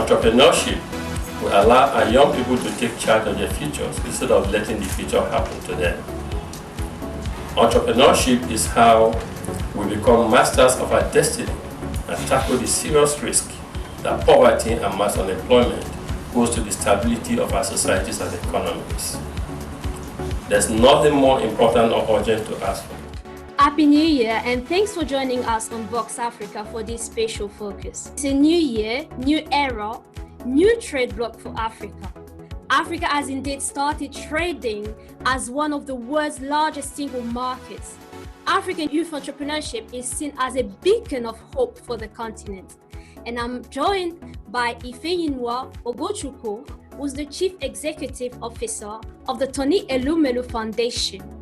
Entrepreneurship will allow our young people to take charge of their futures instead of letting the future happen to them. Entrepreneurship is how we become masters of our destiny and tackle the serious risk that poverty and mass unemployment pose to the stability of our societies and economies. There's nothing more important or urgent to ask for. Happy New Year, and thanks for joining us on Voxafrica for this special focus. It's a new year, new era, new trade bloc for Africa. Africa has indeed started trading as one of the world's largest single markets. African youth entrepreneurship is seen as a beacon of hope for the continent. And I'm joined by Ifeyinwa Ugochukwu, who's the Chief Executive Officer of the Tony Elumelu Foundation,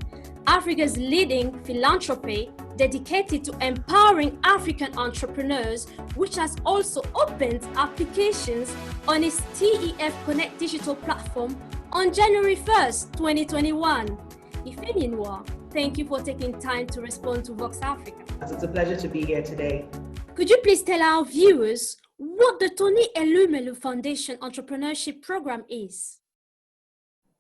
Africa's leading philanthropy dedicated to empowering African entrepreneurs, which has also opened applications on its TEF Connect digital platform on January 1st, 2021. Ifeyinwa, thank you for taking time to respond to Voxafrica. It's a pleasure to be here today. Could you please tell our viewers what the Tony Elumelu Foundation Entrepreneurship Program is?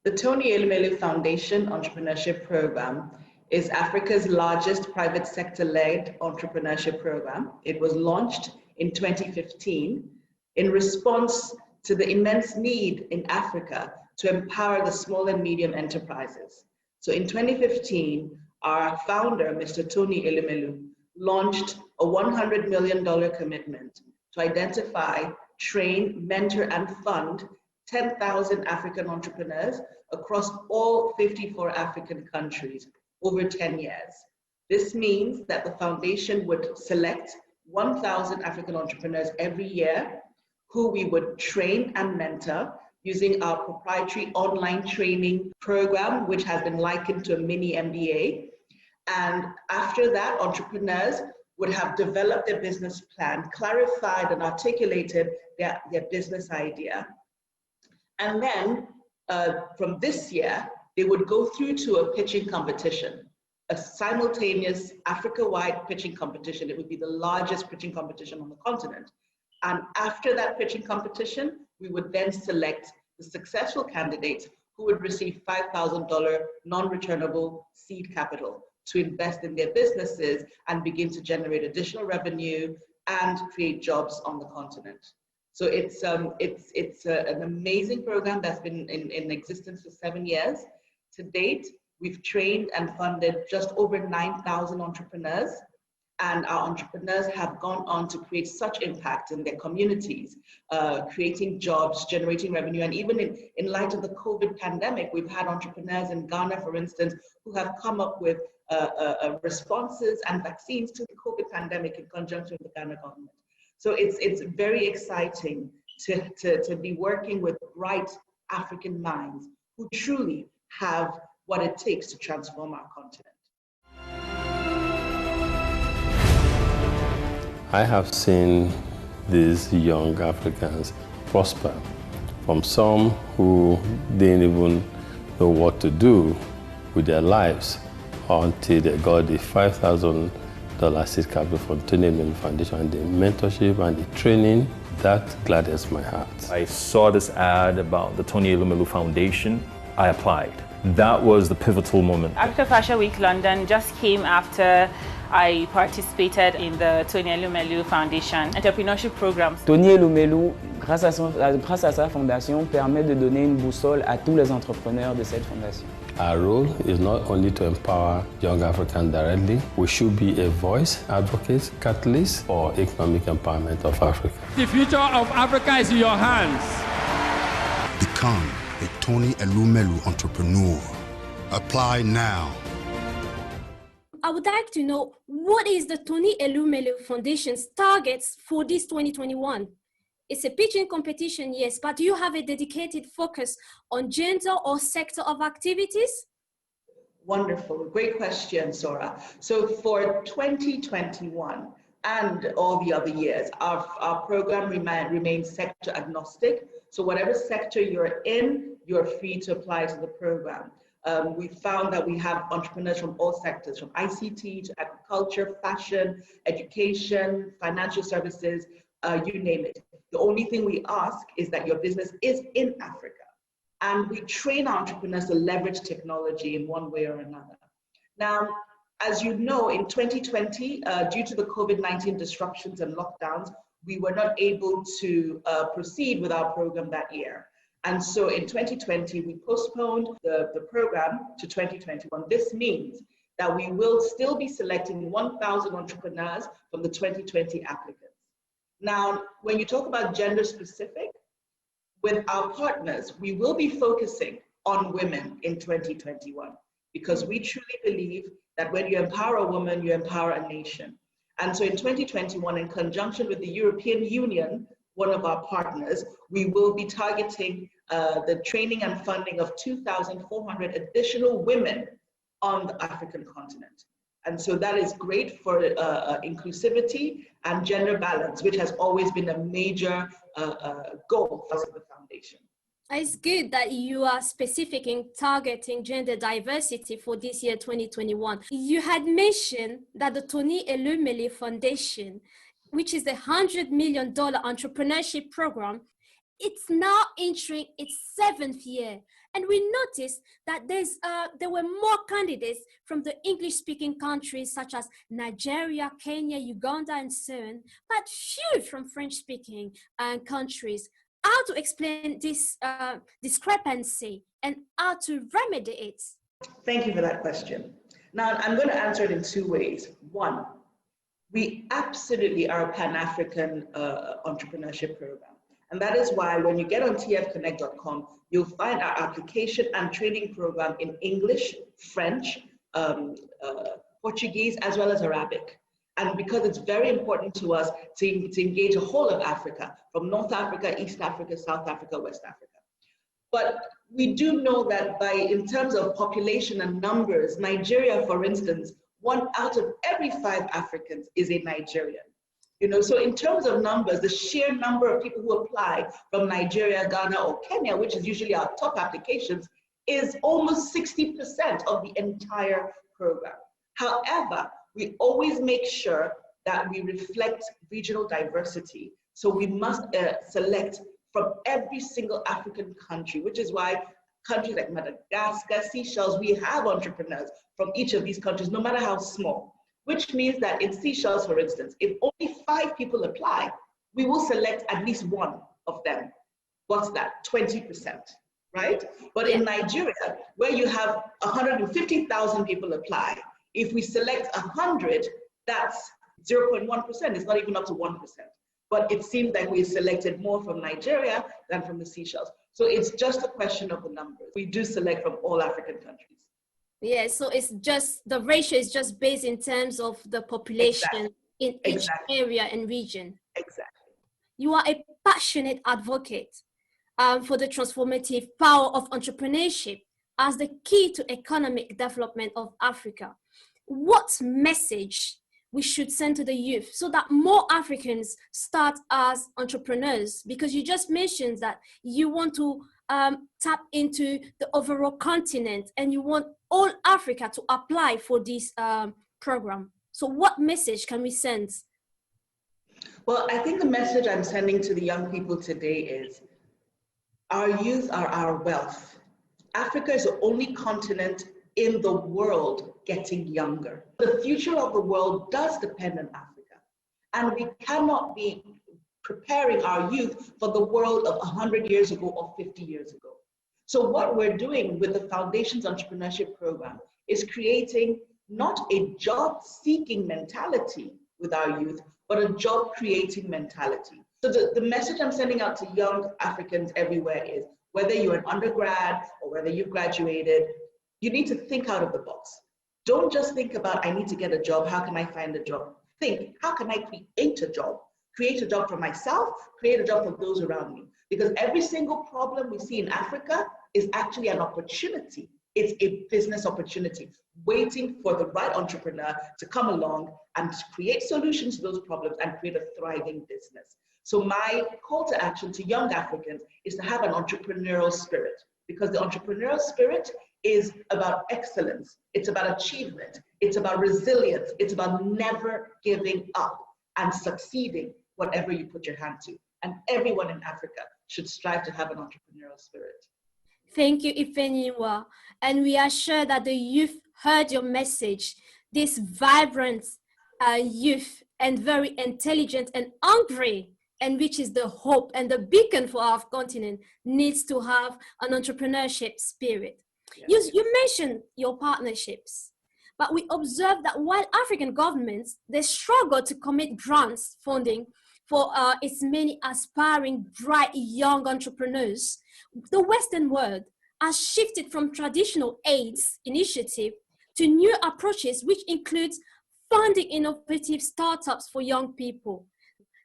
The Tony Elumelu Foundation Entrepreneurship Program is Africa's largest private sector-led entrepreneurship program. It was launched in 2015 in response to the immense need in Africa to empower the small and medium enterprises. So in 2015, our founder, Mr. Tony Elumelu, launched a $100 million commitment to identify, train, mentor, and fund 10,000 African entrepreneurs across all 54 African countries over 10 years. This means that the foundation would select 1,000 African entrepreneurs every year who we would train and mentor using our proprietary online training program, which has been likened to a mini MBA. And after that, entrepreneurs would have developed their business plan, clarified and articulated their business idea. And then from this year, they would go through to a pitching competition, a simultaneous Africa-wide pitching competition. It would be the largest pitching competition on the continent. And after that pitching competition, we would then select the successful candidates who would receive $5,000 non-returnable seed capital to invest in their businesses and begin to generate additional revenue and create jobs on the continent. So it's an amazing program that's been in existence for 7 years. To date, we've trained and funded just over 9,000 entrepreneurs, and our entrepreneurs have gone on to create such impact in their communities, creating jobs, generating revenue, and even in light of the COVID pandemic, we've had entrepreneurs in Ghana, for instance, who have come up with responses and vaccines to the COVID pandemic in conjunction with the Ghana government. So it's very exciting to be working with bright African minds who truly have what it takes to transform our continent. I have seen these young Africans prosper, from some who didn't even know what to do with their lives until they got the $5,000 seed capital from Tony Elumelu Foundation, and the mentorship and the training. That gladdens my heart. I saw this ad about the Tony Elumelu Foundation. I applied. That was the pivotal moment. Africa Fashion Week London just came after I participated in the Tony Elumelu Foundation Entrepreneurship Program. Tony Elumelu, grâce à sa fondation, permet de donner une boussole à tous les entrepreneurs de cette fondation. Our role is not only to empower young Africans directly, we should be a voice, advocate, catalyst for economic empowerment of Africa. The future of Africa is in your hands. Become a Tony Elumelu entrepreneur. Apply now. I would like to know, what is the Tony Elumelu Foundation's targets for this 2021? It's a pitching competition, yes, but do you have a dedicated focus on gender or sector of activities? Wonderful, great question, Sora. So for 2021 and all the other years, our program remains sector agnostic. So whatever sector you're in, you're free to apply to the program. We found that we have entrepreneurs from all sectors, from ICT to agriculture, fashion, education, financial services, you name it. The The only thing we ask is that your business is in Africa. And we train our entrepreneurs to leverage technology in one way or another. Now, as you know, in 2020, due to the COVID-19 disruptions and lockdowns, we were not able to proceed with our program that year. And so in 2020, we postponed the program to 2021. This means that we will still be selecting 1,000 entrepreneurs from the 2020 applicants. Now, when you talk about gender specific, with our partners, we will be focusing on women in 2021, because we truly believe that when you empower a woman, you empower a nation. And so in 2021, in conjunction with the European Union, one of our partners, we will be targeting the training and funding of 2,400 additional women on the African continent. And so that is great for inclusivity and gender balance, which has always been a major goal for the foundation. It's good that you are specific in targeting gender diversity for this year, 2021. You had mentioned that the Tony Elumelu Foundation, which is the $100 million entrepreneurship program, it's now entering its 7th year. And we noticed that there were more candidates from the English-speaking countries such as Nigeria, Kenya, Uganda, and so on, but few from French-speaking countries. How to explain this discrepancy and how to remedy it? Thank you for that question. Now, I'm going to answer it in 2 ways. One, we absolutely are a Pan-African entrepreneurship program. And that is why when you get on tfconnect.com, you'll find our application and training program in English, French, Portuguese, as well as Arabic. And because it's very important to us to engage the whole of Africa, from North Africa, East Africa, South Africa, West Africa. But we do know that in terms of population and numbers, Nigeria, for instance, 1 out of every 5 Africans is a Nigerian. You know, so in terms of numbers, the sheer number of people who apply from Nigeria, Ghana, or Kenya, which is usually our top applications, is almost 60% of the entire program. However, we always make sure that we reflect regional diversity. So we must select from every single African country, which is why countries like Madagascar, Seychelles, we have entrepreneurs from each of these countries, no matter how small. Which means that in Seychelles, for instance, if only 5 people apply, we will select at least 1 of them. What's that? 20%, right? But in Nigeria, where you have 150,000 people apply, if we select 100, that's 0.1%. It's not even up to 1%. But it seems like we selected more from Nigeria than from the Seychelles. So it's just a question of the numbers. We do select from all African countries. Yeah, so it's just, the ratio is just based in terms of the population in each area and region. Exactly. You are a passionate advocate for the transformative power of entrepreneurship as the key to economic development of Africa. What message we should send to the youth so that more Africans start as entrepreneurs? Because you just mentioned that you want to tap into the overall continent and you want all Africa to apply for this program. So what message can we send? Well, I think the message I'm sending to the young people today is our youth are our wealth. Africa is the only continent in the world getting younger. The future of the world does depend on Africa. And we cannot be preparing our youth for the world of 100 years ago or 50 years ago. So what we're doing with the Foundation's Entrepreneurship Program is creating not a job-seeking mentality with our youth, but a job-creating mentality. So the message I'm sending out to young Africans everywhere is, whether you're an undergrad or whether you've graduated, you need to think out of the box. Don't just think about, I need to get a job, how can I find a job? Think, how can I create a job? Create a job for myself, create a job for those around me. Because every single problem we see in Africa is actually an opportunity. It's a business opportunity, waiting for the right entrepreneur to come along and create solutions to those problems and create a thriving business. So my call to action to young Africans is to have an entrepreneurial spirit, because the entrepreneurial spirit is about excellence. It's about achievement. It's about resilience. It's about never giving up and succeeding whatever you put your hand to. and everyone in Africa should strive to have an entrepreneurial spirit. Thank you, Ifeyinwa. And we are sure that the youth heard your message. This vibrant youth and very intelligent and hungry, and which is the hope and the beacon for our continent, needs to have an entrepreneurship spirit. Yes. You mentioned your partnerships, but we observe that while African governments, they struggle to commit grants funding for its many aspiring, bright, young entrepreneurs, the Western world has shifted from traditional AIDS initiative to new approaches, which includes funding innovative startups for young people.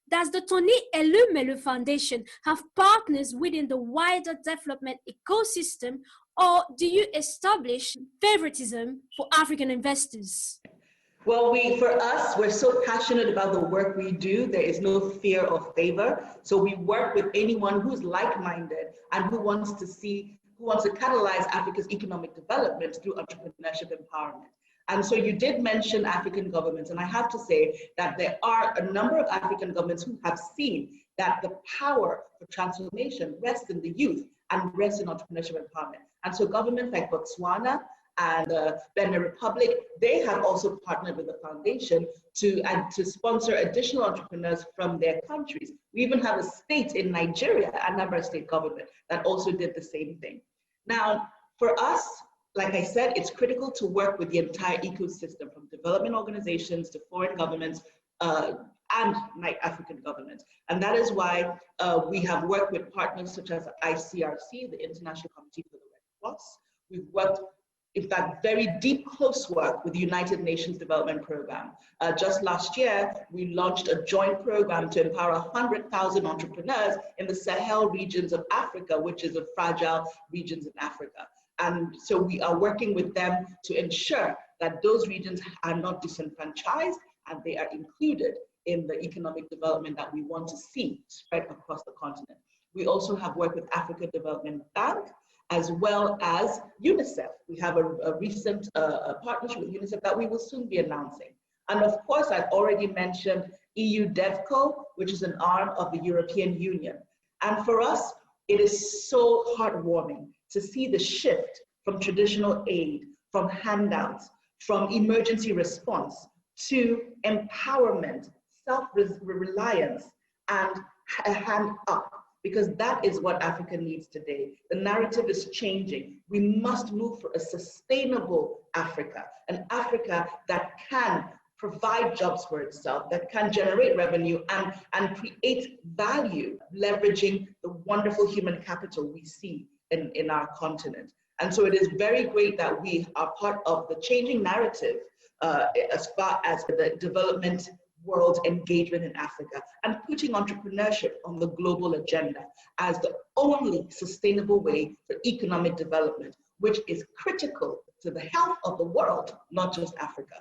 Does the Tony Elumelu Foundation have partners within the wider development ecosystem, or do you establish favoritism for African investors? Well, for us, we're so passionate about the work we do. There is no fear or favor. So we work with anyone who's like-minded and who wants to catalyze Africa's economic development through entrepreneurship empowerment. And so you did mention African governments, and I have to say that there are a number of African governments who have seen that the power for transformation rests in the youth and rests in entrepreneurship empowerment. And so governments like Botswana and Benin Republic, they have also partnered with the foundation to sponsor additional entrepreneurs from their countries. We even have a state in Nigeria, Anambra State government, that also did the same thing. Now, for us, like I said, it's critical to work with the entire ecosystem, from development organizations to foreign governments and African governments. And that is why we have worked with partners such as ICRC, the International Committee for the Red Cross. We've worked, in fact, very deep, close work with the United Nations Development Program. Just last year, we launched a joint program to empower 100,000 entrepreneurs in the Sahel regions of Africa, which is the fragile regions in Africa. And so we are working with them to ensure that those regions are not disenfranchised and they are included in the economic development that we want to see spread across the continent. We also have worked with Africa Development Bank, as well as UNICEF. We have a recent partnership with UNICEF that we will soon be announcing. And of course, I've already mentioned EU DevCo, which is an arm of the European Union. And for us, it is so heartwarming to see the shift from traditional aid, from handouts, from emergency response to empowerment, self-reliance, and a hand up, because that is what Africa needs today. The narrative is changing. We must move for a sustainable Africa, an Africa that can provide jobs for itself, that can generate revenue and create value, leveraging the wonderful human capital we see in our continent. And so it is very great that we are part of the changing narrative as far as the development world engagement in Africa, and putting entrepreneurship on the global agenda as the only sustainable way for economic development, which is critical to the health of the world, not just Africa.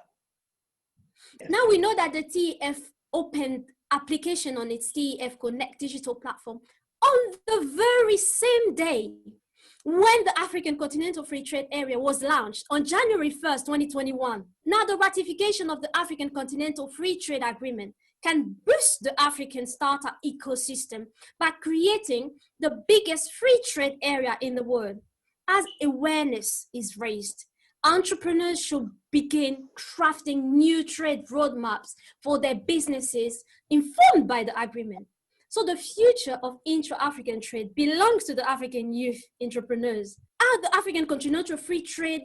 Yes. Now we know that the TEF opened application on its TEF Connect digital platform on the very same day when the African Continental Free Trade Area was launched on January 1st, 2021. Now the ratification of the African Continental Free Trade Agreement can boost the African startup ecosystem by creating the biggest free trade area in the world. As awareness is raised, entrepreneurs should begin crafting new trade roadmaps for their businesses informed by the agreement. So the future of intra-African trade belongs to the African youth entrepreneurs. How the African Continental Free Trade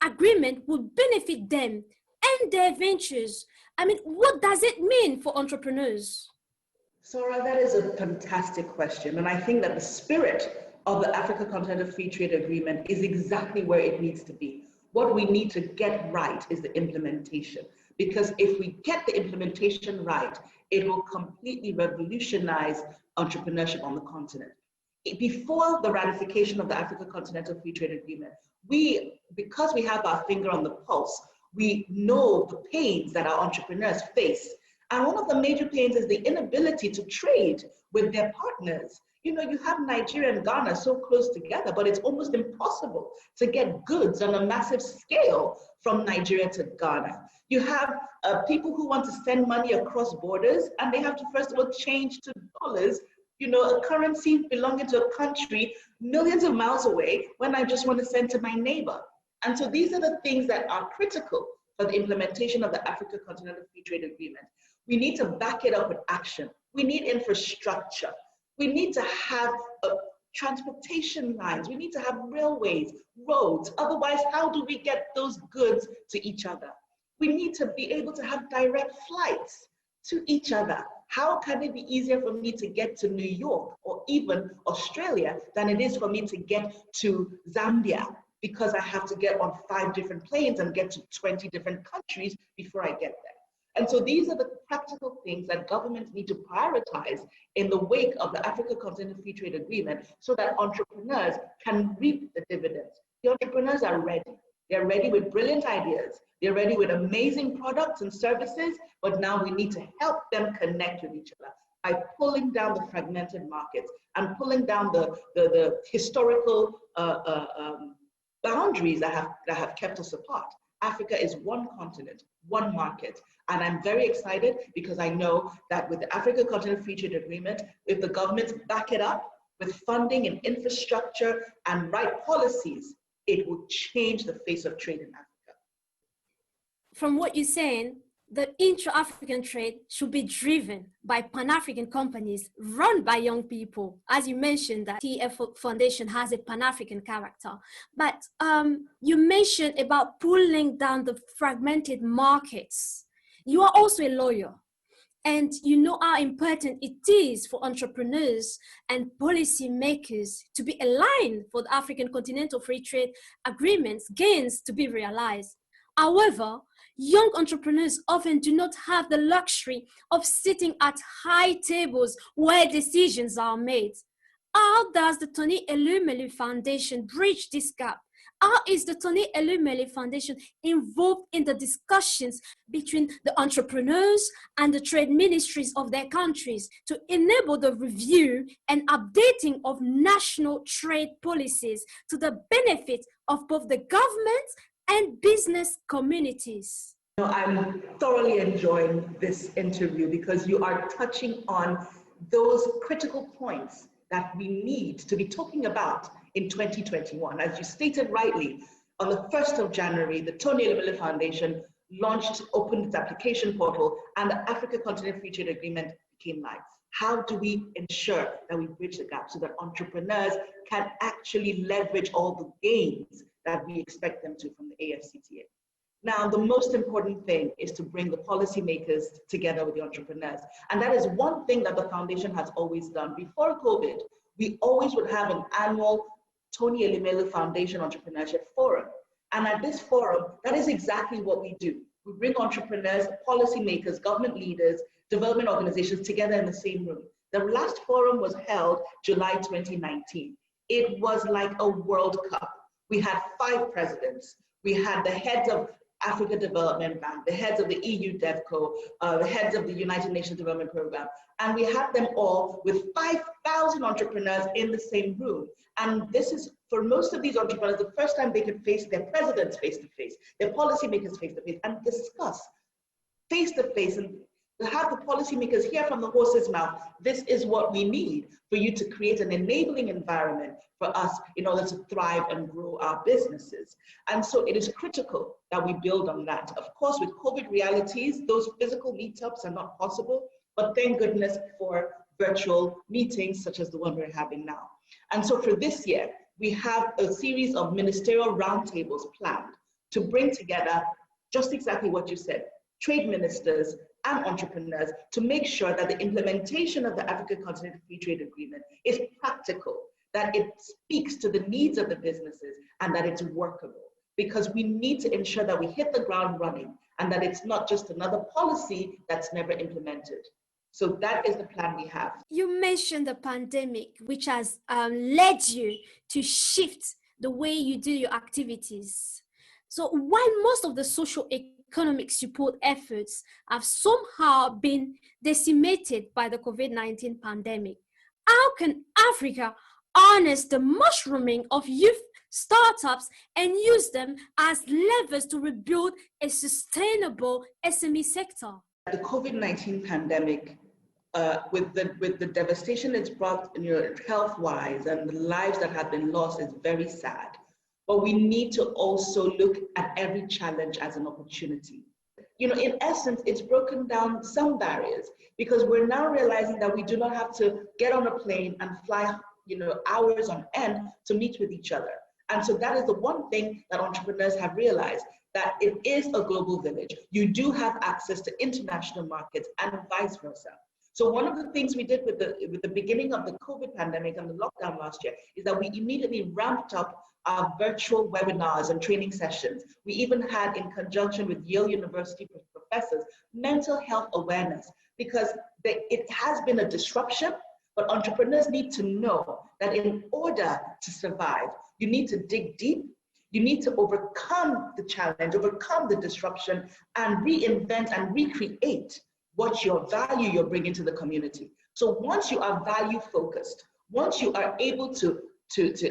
Agreement would benefit them and their ventures. I mean, what does it mean for entrepreneurs? Sora, that is a fantastic question. And I think that the spirit of the Africa Continental Free Trade Agreement is exactly where it needs to be. What we need to get right is the implementation. Because if we get the implementation right, it will completely revolutionize entrepreneurship on the continent. Before the ratification of the Africa Continental Free Trade Agreement, because we have our finger on the pulse, we know the pains that our entrepreneurs face. And one of the major pains is the inability to trade with their partners. You know, you have Nigeria and Ghana so close together, but it's almost impossible to get goods on a massive scale from Nigeria to Ghana. You have people who want to send money across borders, and they have to, first of all, change to dollars, a currency belonging to a country millions of miles away when I just want to send to my neighbor. And so these are the things that are critical for the implementation of the Africa Continental Free Trade Agreement. We need to back it up with action. We need infrastructure. We need to have transportation lines. We need to have railways, roads. Otherwise, how do we get those goods to each other? We need to be able to have direct flights to each other. How can it be easier for me to get to New York or even Australia than it is for me to get to Zambia? Because I have to get on 5 different planes and get to 20 different countries before I get there. And so these are the practical things that governments need to prioritize in the wake of the Africa Continental Free Trade Agreement so that entrepreneurs can reap the dividends. The entrepreneurs are ready. They're ready with brilliant ideas. They're ready with amazing products and services, but now we need to help them connect with each other by pulling down the fragmented markets and pulling down the historical boundaries that have kept us apart. Africa is one continent, one market. And I'm very excited because I know that with the Africa Continental Free Trade Agreement, if the governments back it up with funding and infrastructure and right policies, it will change the face of trade in Africa. From what you're saying, the intra-African trade should be driven by Pan-African companies run by young people. As you mentioned, that TEF-Foundation has a Pan-African character. But you mentioned about pulling down the fragmented markets. You are also a lawyer, and you know how important it is for entrepreneurs and policy makers to be aligned for the African Continental Free Trade Agreement's gains to be realized. However, young entrepreneurs often do not have the luxury of sitting at high tables where decisions are made. How does the Tony Elumelu Foundation bridge this gap? How is the Tony Elumelu Foundation involved in the discussions between the entrepreneurs and the trade ministries of their countries to enable the review and updating of national trade policies to the benefit of both the government and business communities? I'm thoroughly enjoying this interview because you are touching on those critical points that we need to be talking about in 2021. As you stated rightly, on the 1st of January, the Tony Elumelu Foundation opened its application portal, and the Africa Continental Free Trade Agreement became live. How do we ensure that we bridge the gap so that entrepreneurs can actually leverage all the gains that we expect them to from the AFCTA? Now, the most important thing is to bring the policymakers together with the entrepreneurs. And that is one thing that the foundation has always done. Before COVID, we always would have an annual Tony Elumelu Foundation Entrepreneurship Forum. And at this forum, that is exactly what we do. We bring entrepreneurs, policymakers, government leaders, development organizations together in the same room. The last forum was held July 2019. It was like a World Cup. We had 5 presidents. We had the heads of Africa Development Bank, the heads of the EU DevCo, the heads of the United Nations Development Program. And we had them all with 5,000 entrepreneurs in the same room. And this is, for most of these entrepreneurs, the first time they could face their presidents face-to-face, their policymakers face-to-face, and discuss face-to-face and have the policymakers hear from the horse's mouth, this is what we need for you to create an enabling environment for us in order to thrive and grow our businesses. And so it is critical that we build on that. Of course, with COVID realities, those physical meetups are not possible, but thank goodness for virtual meetings such as the one we're having now. And so for this year, we have a series of ministerial roundtables planned to bring together just exactly what you said, trade ministers and entrepreneurs, to make sure that the implementation of the Africa Continental Free Trade Agreement is practical, that it speaks to the needs of the businesses, and that it's workable. Because we need to ensure that we hit the ground running and that it's not just another policy that's never implemented. So that is the plan we have. You mentioned the pandemic, which has led you to shift the way you do your activities. So while most of the socio-economic support efforts have somehow been decimated by the COVID-19 pandemic, how can Africa harness the mushrooming of youth startups and use them as levers to rebuild a sustainable SME sector? The COVID-19 pandemic with the devastation it's brought, health-wise, and the lives that have been lost is very sad. But we need to also look at every challenge as an opportunity. In essence, it's broken down some barriers because we're now realizing that we do not have to get on a plane and fly, hours on end to meet with each other. And so that is the one thing that entrepreneurs have realized, that it is a global village. You do have access to international markets and vice versa. So one of the things we did with the beginning of the COVID pandemic and the lockdown last year is that we immediately ramped up our virtual webinars and training sessions. We even had, in conjunction with Yale University professors, mental health awareness, because it has been a disruption, but entrepreneurs need to know that in order to survive, you need to dig deep, you need to overcome the challenge, overcome the disruption, and reinvent and recreate what your value you're bringing to the community. So once you are value focused, once you are able to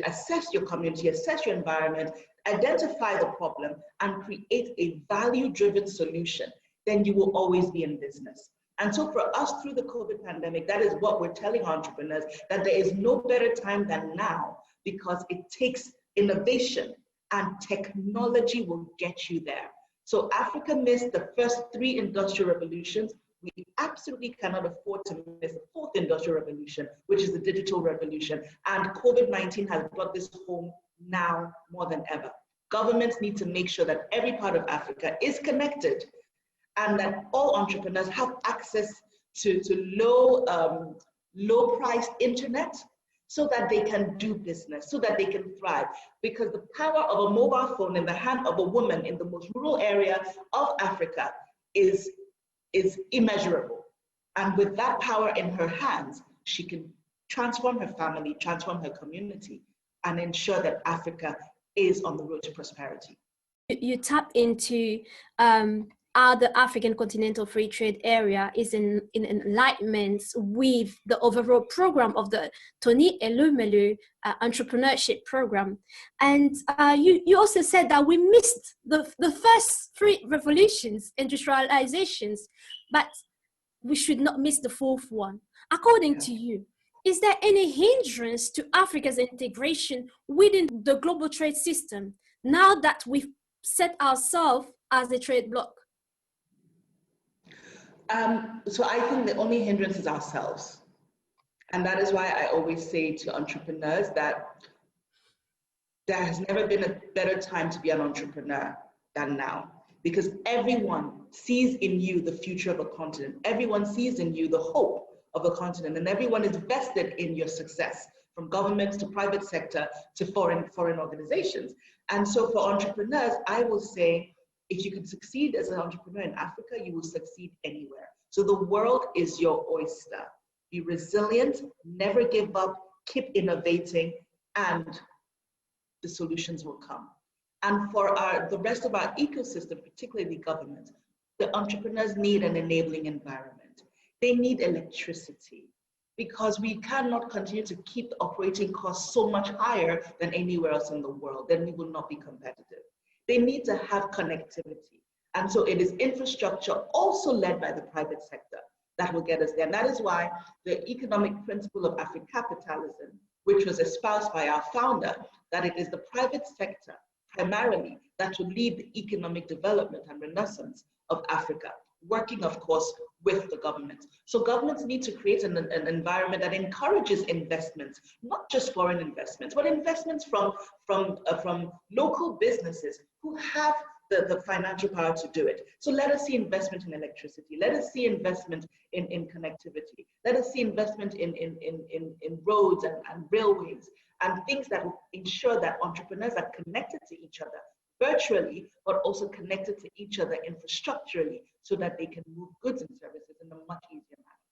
assess your community, assess your environment, identify the problem, and create a value-driven solution, then you will always be in business. And so for us, through the COVID pandemic, that is what we're telling entrepreneurs, that there is no better time than now, because it takes innovation and technology will get you there. So Africa missed the first 3 industrial revolutions. We absolutely cannot afford to miss the 4th industrial revolution, which is the digital revolution. And COVID-19 has brought this home now more than ever. Governments need to make sure that every part of Africa is connected and that all entrepreneurs have access to low-priced internet so that they can do business, so that they can thrive. Because the power of a mobile phone in the hand of a woman in the most rural area of Africa is immeasurable. And with that power in her hands, she can transform her family, transform her community, and ensure that Africa is on the road to prosperity. You tapped into how the African Continental Free Trade Area is in alignment with the overall program of the Tony Elumelu Entrepreneurship Program. And you also said that we missed the first 3 revolutions, industrializations, but we should not miss the 4th one. According to you, is there any hindrance to Africa's integration within the global trade system now that we've set ourselves as a trade bloc? So I think the only hindrance is ourselves. And that is why I always say to entrepreneurs that there has never been a better time to be an entrepreneur than now, because everyone sees in you the future of a continent. Everyone sees in you the hope of a continent, and everyone is vested in your success, from governments to private sector to foreign organizations. And so for entrepreneurs, I will say, if you can succeed as an entrepreneur in Africa, you will succeed anywhere. So the world is your oyster. Be resilient, never give up, keep innovating, and the solutions will come. And for the rest of our ecosystem, particularly government, the entrepreneurs need an enabling environment. They need electricity, because we cannot continue to keep the operating costs so much higher than anywhere else in the world. Then we will not be competitive. They need to have connectivity. And so it is infrastructure also led by the private sector that will get us there. And that is why the economic principle of Africapitalism, which was espoused by our founder, that it is the private sector primarily that will lead the economic development and renaissance of Africa, working, of course, with the government. So governments need to create an environment that encourages investments, not just foreign investments, but investments from local businesses who have the financial power to do it. So let us see investment in electricity. Let us see investment in connectivity. Let us see investment in roads and railways and things that will ensure that entrepreneurs are connected to each other virtually, but also connected to each other infrastructurally, so that they can move goods and services in a much easier manner.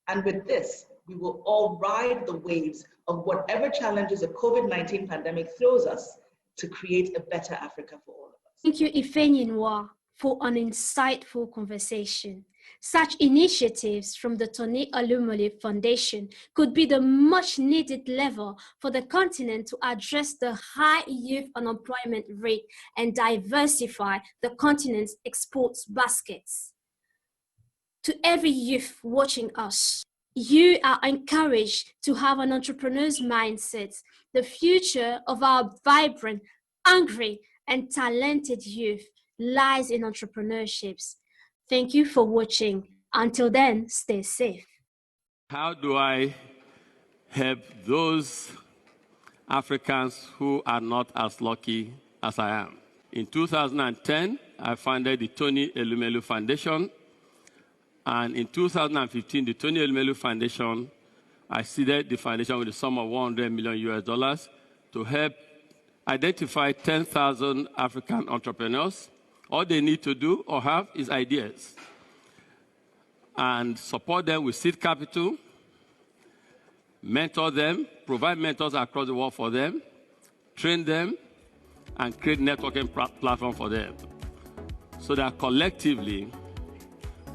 And with this, we will all ride the waves of whatever challenges a COVID-19 pandemic throws us to create a better Africa for all of us. Thank you, Ifeyinwa, for an insightful conversation. Such initiatives from the Tony Elumelu Foundation could be the much needed lever for the continent to address the high youth unemployment rate and diversify the continent's exports baskets. To every youth watching us, You are encouraged to have an entrepreneur's mindset. The future of our vibrant, hungry, and talented youth lies in entrepreneurships. Thank you for watching. Until then, stay safe. How do I help those Africans who are not as lucky as I am? In 2010, I founded the Tony Elumelu Foundation. And in 2015, the Tony Elumelu Foundation, I seeded the foundation with a sum of $100 million to help identify 10,000 African entrepreneurs. All they need to do or have is ideas, and support them with seed capital, mentor them, provide mentors across the world for them, train them, and create networking platform for them, so that collectively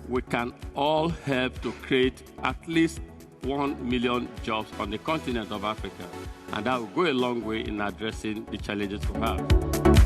we can all help to create at least 1 million jobs on the continent of Africa. And that will go a long way in addressing the challenges we have.